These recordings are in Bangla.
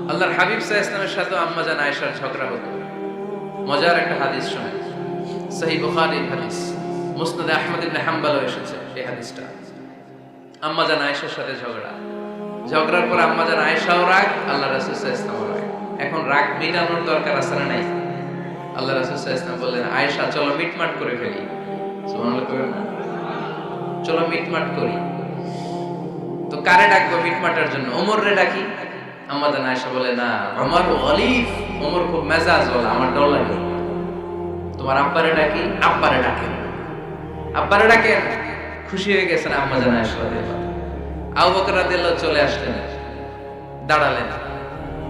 আল্লাহর হাবিব সাল্লাল্লাহু আলাইহি ওয়াসাল্লামের সাথে আম্মা জান আয়েশার ঝগড়া হতো। মজার একটা হাদিস শুনে, সহিহ বুখারীর হাদিস, মুসনাদে আহমদ ইবনে হাম্বলও এসেছে এই হাদিসটা। আম্মা জান আয়েশার সাথে ঝগড়ার পর আম্মা জান আয়েশাও রাগ, আল্লাহ রাসূল সাল্লাল্লাহু আলাইহি ওয়াসাল্লামও রাগ। এখন রাগ মেটানোর দরকার আছে না নাই? আল্লাহ রাসূল সাল্লাল্লাহু আলাইহি ওয়াসাল্লাম বললেন, আয়েশা চলো মিটমাট করে ফেলি। সুবহানাল্লাহ করেন না? চলো মিটমাট করি। তো কারে ডাকবো মিটমাটার জন্য? ওমর রে ডাকি। আম্মা জান আয়েশা বলে, না, ওমর গলিফ, ওমর খুব মেজাজ ওয়ালা, আমার ডর লাগে। তোমার আব্বারে ডাকি। আব্বারে ডাকেন। আব্বারে ডাকেন। খুশি হয়ে গেছেন আম্মা জান আয়েশা রাদিয়াল্লাহু। আবু বকর রাদিয়াল্লাহু চলে আসলেন, দাঁড়ালেন।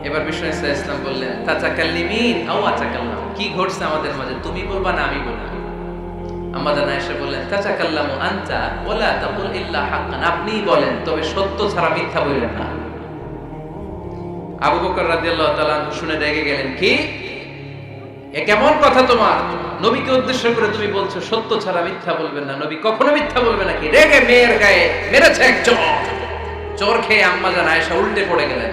এবার বিষ্ণু ইসা ইসলাম বললেন, তাতাকাল্লিমিন আও আতাকাল্লাম, কি ঘটছে আমাদের মাঝে, তুমি বলবা না আমি বলবো? আম্মা জান আয়েশা বললেন, তাতাকাল্লামু আনতা ওয়ালা তাকুল ইল্লা হাক্কান, আপনিই বলেন তবে সত্য ছাড়া মিথ্যা বলবেন না। আবু বকর রাদিয়াল্লাহু তাআলা শুনে রেগে গেলেন, কি এ কেমন কথা তোমার? নবীকে উদ্দেশ্য করে তুমি বলছো সত্য ছাড়া মিথ্যা বলবেন না, নবী কখনো মিথ্যা বলবে নাকি? রেগে মেয়ের গায়ে মেরেছে এক চোর খেয়ে আম্মা জান আয়েশা উল্টে পড়ে গেলেন।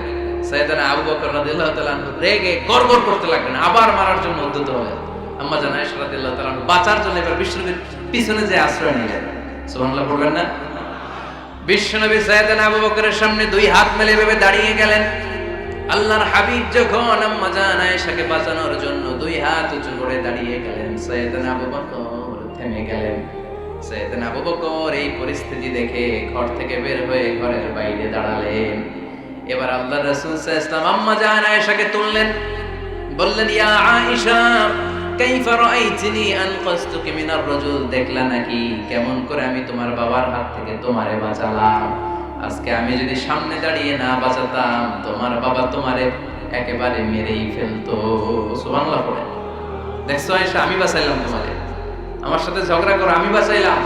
সাইয়েদনা আবু বকর রাদিয়াল্লাহু তাআলা রেগে গড়গড় করতে লাগলেন, আবার মারার জন্য উদ্যত হলেন। আম্মা জান আয়েশা রাদিয়াল্লাহু তাআলা বাঁচার জন্য এবার বিশ্বনবীর পিছনে যে আশ্রয় নিলেন। সুবহানাল্লাহ বলবেন না? বিশ্বনবী সাইয়েদনা আবু বকরের সামনে দুই হাত মেলে ভেবে দাঁড়িয়ে গেলেন। আল্লাহর হাবিব যখন আম্মা জান আয়েশাকে বাঁচানোর জন্য দুই হাত উঁচু করে দাঁড়িয়ে গেলেন, সাইয়েদনা আবু বকর থেমে গেলেন। সাইয়েদনা আবু বকর এই পরিস্থিতি দেখে ঘর থেকে বের হয়ে ঘরের বাইরে দাঁড়ালেন। এবার আল্লাহর রাসূল সাল্লাল্লাহু আলাইহি ওয়াসাল্লাম আম্মা জান আয়েশাকে তুললেন, বললেন, ইয়া আয়েশা কাইফা রাআইতিনি আনকাসতুকি মিনার রাজুল, দেখলা নাকি কেমন করে আমি তোমার বাবার হাত থেকে তোমারে বাঁচালাম? আজকে আমি যদি সামনে দাঁড়িয়ে না বাঁচাতাম, তোমার বাবা তোমারে একেবারে মেরেই ফেলতো। সুবহানাল্লাহ পড়ে। দেখছো আয়েশা, আমি বাঁচাইলাম তোমারে, আমার সাথে ঝগড়া করো, আমি বাঁচাইলাম।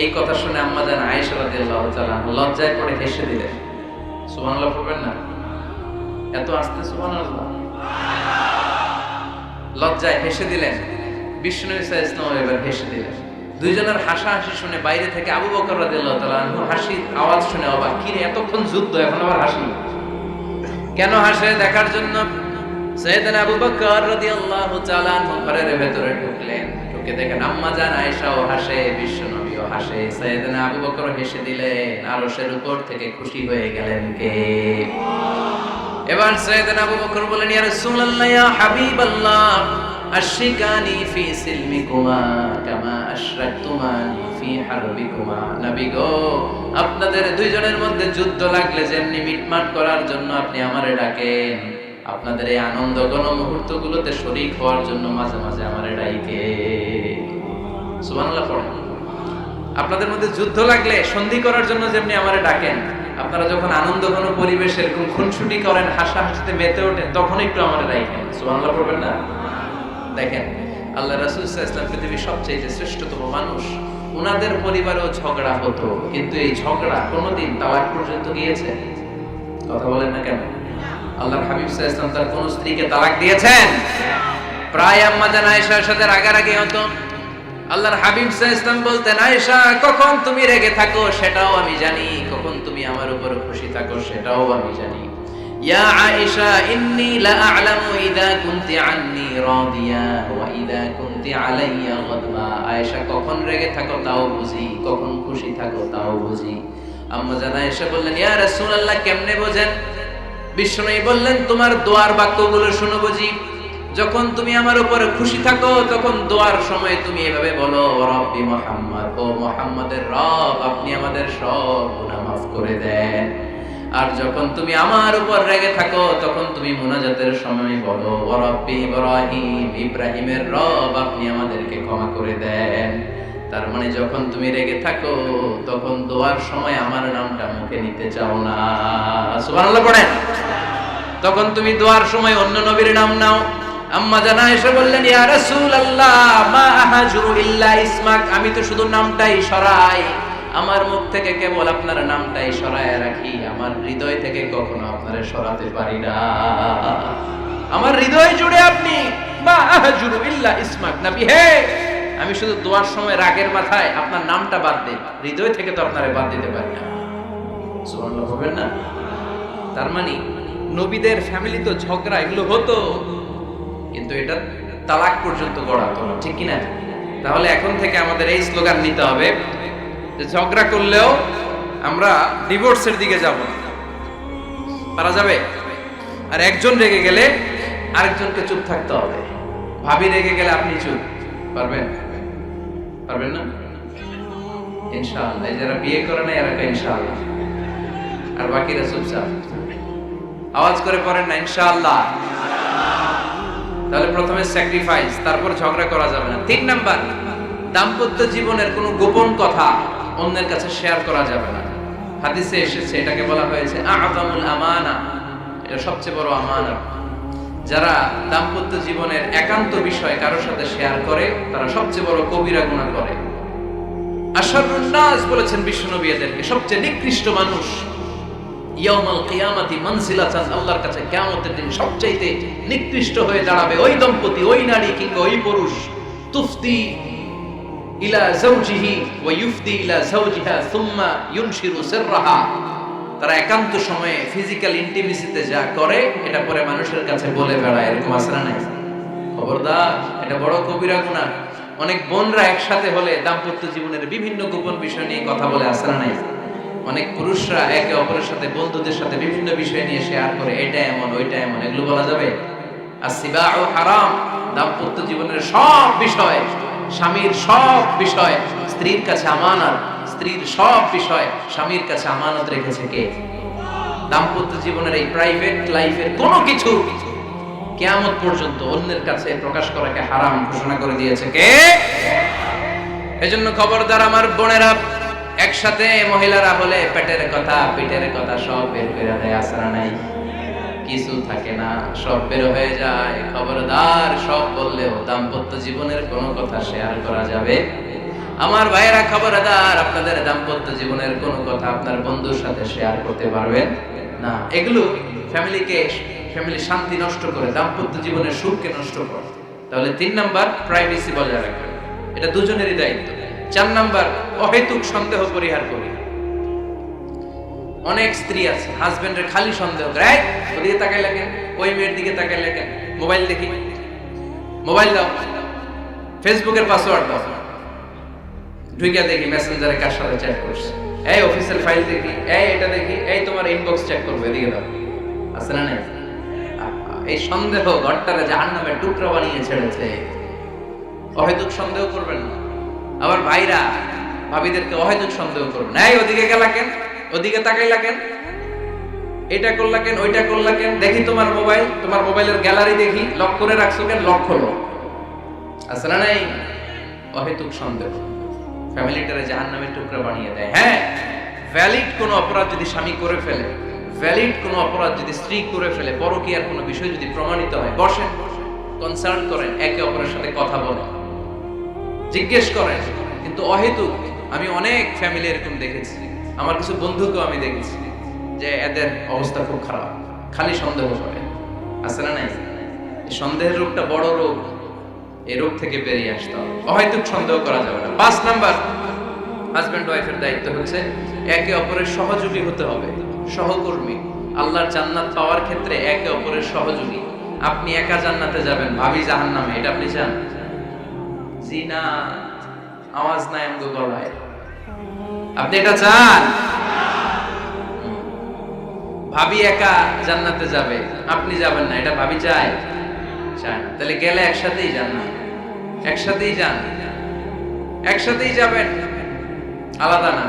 এই কথা শুনে আম্মা জান আয়েশা রাদিয়াল্লাহু তাআলা লজ্জায় পড়ে হেসে দিলেন। সুবহানাল্লাহ পড়বেন না? এত আস্তে সুবহানাল্লাহ। লজ্জায় হেসে দিলেন। বিষ্ণু ইসা ইসলাম এবার হেসে দিলেন। দুইজনের হাসাহাসি শুনে বাইরে থেকে আবু বকর রাদিয়াল্লাহু তাআলা আনহু হাসির আওয়াজ শুনে অবাক, কি রে এতক্ষণ যুদ্ধ, এখন আবার হাসি কেন? হাসে দেখার জন্য সাইয়েদনা আবু বকর রাদিয়াল্লাহু তাআলা আনহু ঘরের ভেতরে ঢুকলেন। ঢুকে দেখেন আম্মা জান আয়েশাও হাসে, বিশ্বনবীও হাসে, সাইয়েদনা আবু বকর হেসে দিলেন। আরশের উপর থেকে খুশি হয়ে গেলেন কে? এবার সাইয়েদনা আবু বকর বলেন, ইয়া রাসূলুল্লাহ, ইয়া হাবিবাল্লাহ, আশরিকানি ফি সিলমিকুমা কামা আশরাকতুমানি ফি হারবিকুমা। নবী গো, আপনাদের দুইজনের মধ্যে যুদ্ধ লাগলে যেমনি মিটমাট করার জন্য আপনি আমারে ডাকেন, আপনাদের এই আনন্দ ঘন মুহূর্তগুলোতে শরীক হওয়ার জন্য মাঝে মাঝে আমারে ডাইকে। সুবহানাল্লাহ পড়েন। আপনাদের মধ্যে যুদ্ধ লাগলে সন্ধি করার জন্য যেমনি আমারে ডাকেন, আপনারা যখন আনন্দ ঘন পরিবেশে এরকম খুনসুটি করেন, হাসাহাসিতে মেতে ওঠেন, তখন একটু আমারে ডাকেন। সুবহানাল্লাহ পড়বেন না? দেখেন আল্লাহ রাসূল সাল্লাল্লাহু আলাইহি ওয়াসাল্লাম পৃথিবীর সবচেয়ে শ্রেষ্ঠতম মানুষ, ওনাদের পরিবারেও ঝগড়া হতো, কিন্তু এই ঝগড়া কোনোদিন তালাক পর্যন্ত গিয়েছে? কথা বলেন না কেন? আল্লাহর হাবিব সাল্লাল্লাহু আলাইহি ওয়াসাল্লাম তার কোন স্ত্রীকে তালাক দিয়েছেন? প্রায় আম্মা জান আয়েশার সাথে রাগারাগি হতো। আল্লাহর হাবিব সাল্লাল্লাহু আলাইহি ওয়াসাল্লাম বলতেন, আয়েশা কখন তুমি রেগে থাকো সেটাও আমি জানি, কখন তুমি আমার উপর খুশি থাকো সেটাও আমি জানি। ইয়া আয়েশা ইন্নী লা আ'লামু ইযা কুনতি আন্নী রাদিয়া ওয়া ইযা কুনতি আলাইয়া গাদবা। আয়েশা কখন রেগে থাকো তাও বুঝি, কখন খুশি থাকো তাও বুঝি। আম্মা জান আয়েশা বললেন, ইয়া রাসূলুল্লাহ কেমনে বোঝেন? বিশ্বনবী বললেন, তোমার দোয়ার বাক্যগুলো শুনো বুঝি। যখন তুমি আমার উপরে খুশি থাকো তখন দোয়ার সময় তুমি এভাবে বলো, রব্বি মুহাম্মদ, ও মুহাম্মাদের রব, আপনি আমাদের সব গুনাহ মাফ করে দেন। আর যখন তুমি আমার উপর রেগে থাকো তখন তুমি মুনাজাতের সময় বলো, রব্বি ইব্রাহিম, ইব্রাহিমের রব, আপনি আমাদেরকে ক্ষমা করে দেন। তার মানে যখন তুমি রেগে থাকো তখন দোয়ার সময় আমার নামটা মুখে নিতে চাও না। সুবহানাল্লাহ পড়েন। তখন তুমি দোয়ার সময় অন্য নবীর নাম নাও। আম্মা জান আয়েশা বললেন, ইয়া রাসূলুল্লাহ, মা আহাজুরু ইল্লা ইসমাক, আমি তো শুধু নামটাই সরাই, আমার মুখ থেকে কেবল আপনার নামটাই সরায় রাখি, আমার হৃদয় থেকে কখনো আপনারে সরাতে পারি না। আমার হৃদয় জুড়ে আপনি, মা আহাজুরু ইল্লা ইসমাক, নবী হে, আমি শুধু দোয়ার সময় রাগের মাথায় আপনার নামটা বাদ দেই, হৃদয় থেকে তো আপনারে বাদ দিতে পারি না। সুবহানাল্লাহ বলবেন না? তার মানে নবীদের ফ্যামিলি তো ঝগড়া এগুলো হতো, কিন্তু এটা তালাক পর্যন্ত গড়াতো না, ঠিক কিনা? তাহলে এখন থেকে আমাদের এই স্লোগান নিতে হবে যে ঝগড়া করলেও আমরা ডিভোর্সের দিকে যাব না। পারা যাবে? আর একজন রেগে গেলে আরেকজনকে চুপ থাকতে হবে। ভাবি রেগে গেলে আপনি চুপ, পারবেন? পারবেন না? ইনশাআল্লাহ। যারা বিয়ে করে না এরা ইনশাআল্লাহ, আর বাকিরা চুপচাপ। আওয়াজ করে পড়েন না ইনশাআল্লাহ। তাহলে প্রথমে স্যাক্রিফাইস, তারপর ঝগড়া করা যাবে না। 3 নাম্বার, দাম্পত্য জীবনের কোনো গোপন কথা অন্যের কাছে শেয়ার করা যাবে না। হাদিসে এসেছে, এটাকে বলা হয়েছে আ'যামুল আমানা, এটা সবচেয়ে বড় আমানত। যারা দাম্পত্য জীবনের একান্ত বিষয় কারোর সাথে শেয়ার করে তারা সবচেয়ে বড় কবিরা গুনাহ করে। আশরারুন নাস বলেছেন বিশ্বনবী এদেরকে, সবচেয়ে নিকৃষ্ট মানুষ। ইয়াউমাল কিয়ামাতি মানজিলাতান, আল্লাহর কাছে কিয়ামতের দিন সবচাইতে নিকৃষ্ট হয়ে দাঁড়াবে ওই দম্পতি, ওই নারী কিংবা ওই পুরুষ। তুফতি ইলা যাওজিহি ওয়া ইউফদি ইলা যাওজিহা সুম্মা ইউনশিরু সিররাহা, তারা একান্ত সময়ে ফিজিক্যাল ইন্টিমেসিতে যা করে এটা পরে মানুষের কাছে বলে বেড়ায়। এরকম আছে না নাই? খবরদার, এটা বড় কবিরা গুনাহ। অনেক বোনরা একসাথে হলে দাম্পত্য জীবনের বিভিন্ন গোপন বিষয় নিয়ে কথা বলে, আছে না নাই? অনেক পুরুষরা একে অপরের সাথে, বন্ধুদের সাথে বিভিন্ন বিষয় নিয়ে শেয়ার করে, এটা এমন ওইটা এমন, এগুলো বলা যাবে? আসিবাউ হারাম। দাম্পত্য জীবনের সব বিষয়, স্বামীর সব বিষয় স্ত্রীর কাছে আমানত, স্ত্রীর সব বিষয় স্বামীর কাছে আমানত রেখেছে কে? দাম্পত্য জীবনের এই প্রাইভেট লাইফের কোনো কিছু কিয়ামত পর্যন্ত অন্যের কাছে প্রকাশ করাকে হারাম ঘোষণা করে দিয়েছে কে? এজন্য খবরদার আমার বোনেরা, একসাথে মহিলারা হলে পেটের কথা পিঠের কথা সব বের করে দেয়, আসরা নাই? কিছু থাকে না, সব বের হয়ে যায়। খবরদার, সব বললেও দাম্পত্য জীবনের কোনো কথা শেয়ার করা যাবে? আমার ভাইয়েরা খবরদার, আপনাদের দাম্পত্য জীবনের কোনো কথা আপনার বন্ধুর সাথে শেয়ার করতে পারবেন না। এগুলো ফ্যামিলি শান্তি নষ্ট করে, দাম্পত্য জীবনের সুখকে নষ্ট করে। তাহলে 3 নাম্বার, প্রাইভেসি বজায় রাখবেন, এটা দুজনেরই দায়িত্ব। 4 নাম্বার, অহেতুক সন্দেহ পরিহার করি। অনেক স্ত্রী আছে হাজবেন্ডের খালি সন্দেহ করে, ওদিকে তাকাই লাগেন, ওই মেয়ের দিকে তাকাই লাগেন, মোবাইল দেখি, মোবাইল দাও, ফেসবুকের পাসওয়ার্ড দাও, ঢুকে দেখি মেসেঞ্জারে কার সাথে চ্যাট করছে, এই অফিসের ফাইল দেখি, এই এটা দেখি, এই তোমার ইনবক্স চেক করবে, এদিকে দাও। আছে না নাই? এই সন্দেহ ঘরটারে জাহান্নামের টুকরা বানিয়ে ছেড়েছে। অহেতুক সন্দেহ করবেন না। আবার ভাইরা ভাবিদেরকে অহেতুক সন্দেহ করবেন, এই ওদিকে গেলা কেন, ওদিকে তাকাইলা কেন, এটা করলা কেন, ওইটা করলা কেন, দেখি তোমার মোবাইল, তোমার মোবাইলের গ্যালারি দেখি, লক করে রাখছো কেন, লক খোলো। আছে না নাই? অহেতুক সন্দেহ ফ্যামিলিটারে জাহান্নামের টুকরা বানিয়ে দেয়। হ্যাঁ, ভ্যালিড কোনো অপরাধ যদি স্বামী করে ফেলে, ভ্যালিড কোনো অপরাধ যদি স্ত্রী করে ফেলে, পরকীয়ার কোনো বিষয় যদি প্রমাণিত হয়, বসেন, কনসাল্ট করেন, একে অপরের সাথে কথা বলেন, জিজ্ঞেস করেন। কিন্তু অহেতুক, আমি অনেক ফ্যামিলি এরকম দেখেছি, আমার কিছু বন্ধুকেও আমি দেখেছি যে এদের অবস্থা খুব খারাপ, খালি সন্দেহ করে। আছে না নাই? এই সন্দেহের রোগটা বড় রোগ, এই রোগ থেকে বেরিয়ে আসতে হবে। অহেতুক সন্দেহ করা যাবে না। 5 নাম্বার, হাজব্যান্ড ওয়াইফের দায়িত্ব হচ্ছে একে অপরের সহযোগী হতে হবে, সহকর্মী। আল্লাহর জান্নাত পাওয়ার ক্ষেত্রে একে অপরের সহযোগী। আপনি একা জান্নাতে যাবেন, ভাবি জাহান্নামে, এটা আপনি চান? জি না, আওয়াজ নাই আমগো গলায়। আপনি এটা চান? ভাবি একা জান্নাতে যাবে, আপনি যাবেন না, এটা ভাবি চায়? চায় না। তাহলে গেলে একসাথেই যান না, একসাথেই যান, একসাথেই যাবেন, আলাদা না।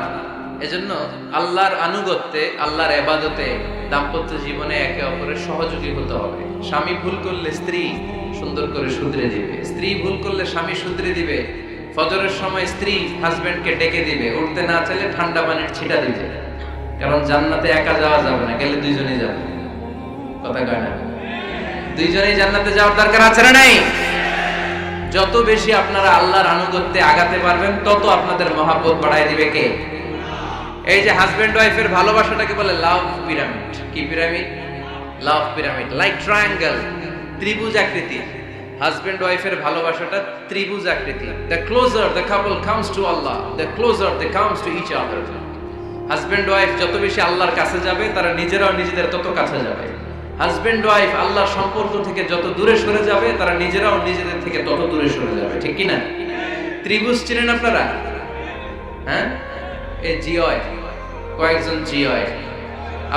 এজন্য আল্লাহর আনুগত্যে, আল্লাহর ইবাদতে, দাম্পত্য জীবনে একে অপরের সহযোগী হতে হবে। স্বামী ভুল করলে স্ত্রী সুন্দর করে শুধরে দিবে, স্ত্রী ভুল করলে স্বামী শুধরে দিবে। ফজরের সময় স্ত্রী হাজবেন্ডকে ডেকে দিবে, উঠতে না চাইলে ঠান্ডা পানির ছিটা দিবে। কারণ জান্নাতে একা যাওয়া যাবে না, গেলে দুইজনেই যাবে। কথা কয় না? দুইজনেই জান্নাতে যাওয়ার দরকার আছে না নাই? যত বেশি আপনারা আল্লাহর আনুগত্যে আগাতে পারবেন, তত আপনাদের মহব্বত বাড়ায় দিবে কে? এই যে হাজবেন্ড ওয়াইফের ভালোবাসাটাকে বলে লাভ পিরামিড। কি pyramid? Love pyramid, like triangle, ত্রিভুজ আকৃতি। হাজবেন্ড ওয়াইফের ভালোবাসাটা ত্রিভুজ আকৃতি। The closer the couple comes to Allah, the closer they comes to each other. Husband wife যত বেশি আল্লাহর কাছে যাবে, তারা নিজেরাও নিজেদের তত কাছে যাবে। হাজবেন্ড ওয়াইফ আল্লাহর সম্পর্ক থেকে যত দূরে সরে যাবে তারা নিজেরাও নিজেদের থেকে তত দূরে সরে যাবে, ঠিক কি না? ত্রিভুজ চিনেন আপনারা? হ্যাঁ, এই জিওয় কয়েকজন জিওয়,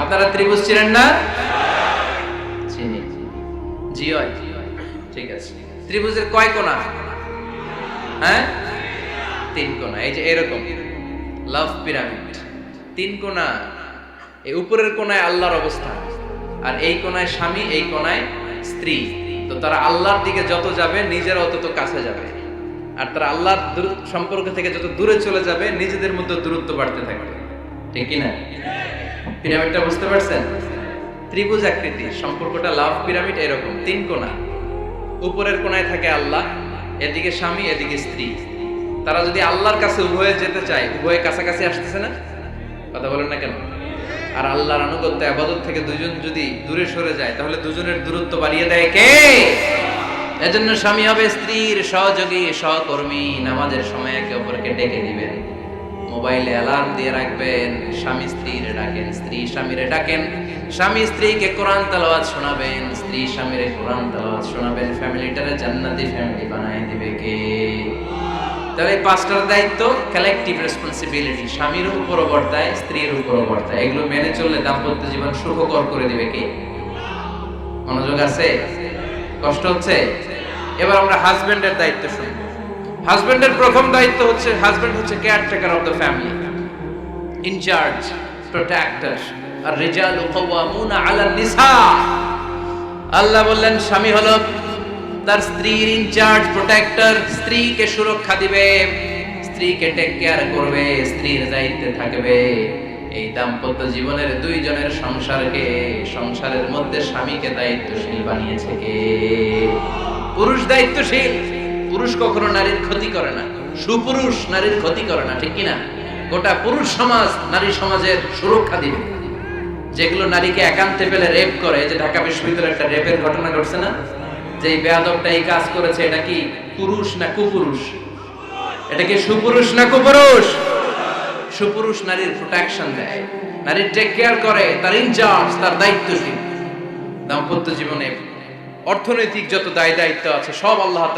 আপনারা ত্রিভুজ চিনেন না? চিনি, জিওয়, ঠিক আছে। ত্রিভুজের কয় কোণা? হ্যাঁ, 3 কোণা। এই যে এরকম লাভ পিরামিড, 3 কোণা। এই উপরের কোণায় আল্লাহর অবস্থান, আর এই কোণায় স্বামী, এই কোণায় স্ত্রী। তো তারা আল্লাহর দিকে যত যাবে নিজেরাও তত কাছে যাবে, আর তারা আল্লাহর সম্পর্ক থেকে যত দূরে চলে যাবে নিজেদের মধ্যে দূরত্ব বাড়তে থাকবে, ঠিক কি না? পিরামিডটা বুঝতে পারছেন? ত্রিভুজ আকৃতির সম্পর্কটা লাভ পিরামিড এরকম, 3 কোণা। উপরের কোণায় থাকে আল্লাহ, এদিকে স্বামী, এদিকে স্ত্রী। তারা যদি আল্লাহর কাছে উভয়ে যেতে চায়, উভয়ে কাছাকাছি আসতেছে না? কথা বলেন না কেন? আর আল্লাহর আনুগত্য ইবাদত থেকে দুজন যদি দূরে সরে যায় তাহলে দুজনের দূরত্ব বাড়িয়ে দেয় কে? এজন্য স্বামী হবে স্ত্রীর সহযোগী, সহকর্মী। নামাজের সময় একে অপরকে ডেকে দিবেন, মোবাইলে অ্যালার্ম দিয়ে রাখবেন। স্বামী স্ত্রীরে ডাকেন, স্ত্রী স্বামীরে ডাকেন। স্বামী স্ত্রীকে কোরআন তেলাওয়াত শোনাবেন, স্ত্রী স্বামীরে কোরআন তেলাওয়াত শোনাবেন। ফ্যামিলিটারে জান্নাতি ফ্যামিলি বানায় দিবে কে? তাহলে এই 5টার দায়িত্ব কালেকটিভ রেসপন্সিবিলিটি, স্বামীর উপরও বর্তায়, স্ত্রীর উপরও বর্তায়। এগুলো মেনে চললে দাম্পত্য জীবন সুখকর করে দিবে কে? মনোযোগ আছে? কষ্ট হচ্ছে? এবার আমরা হাজবেন্ডের দায়িত্ব শুনবো। হাজবেন্ডের প্রথম দায়িত্ব হচ্ছে, হাজবেন্ড হচ্ছে caretaker of the family, in charge, protector. আর রিজালু কাওয়ামুনা আলান নিসা। আল্লাহ বললেন স্বামী হলো তার স্ত্রীর ইনচার্জ, প্রোটেক্টর। স্ত্রীকে সুরক্ষা দিবে, স্ত্রীকে টেক কেয়ার করবে, স্ত্রীর দায়িত্বে থাকবে। এই দাম্পত্য জীবনের দুইজনের সংসারকে, সংসারের মধ্যে স্বামীকে দায়িত্বশীল বানিয়েছে কে? পুরুষ দায়িত্বশীল। পুরুষ কখনো নারীর ক্ষতি করে না, সুপুরুষ নারীর ক্ষতি করে না, ঠিক কিনা? গোটা পুরুষ সমাজ নারী সমাজের সুরক্ষা দিবে। যেগুলো নারীকে একান্তে পেলে রেপ করে, যে ঢাকা বিশ্ববিদ্যালয়ে একটা রেপের ঘটনা ঘটছে না, যে এই বেয়াদবটা এই কাজ করেছে, এটা কি পুরুষ না কুপুরুষ? এটা কি সুপুরুষ না কুপুরুষ? সুপুরুষ নারীর প্রোটেকশন দেয়, নারীর টেক কেয়ার করে, তার ইনচার্জ, তার দায়িত্বশীল। দাম্পত্য জীবনে অর্থনৈতিক যত দায় দায়িত্ব আছে সব আল্লাহ তাআলা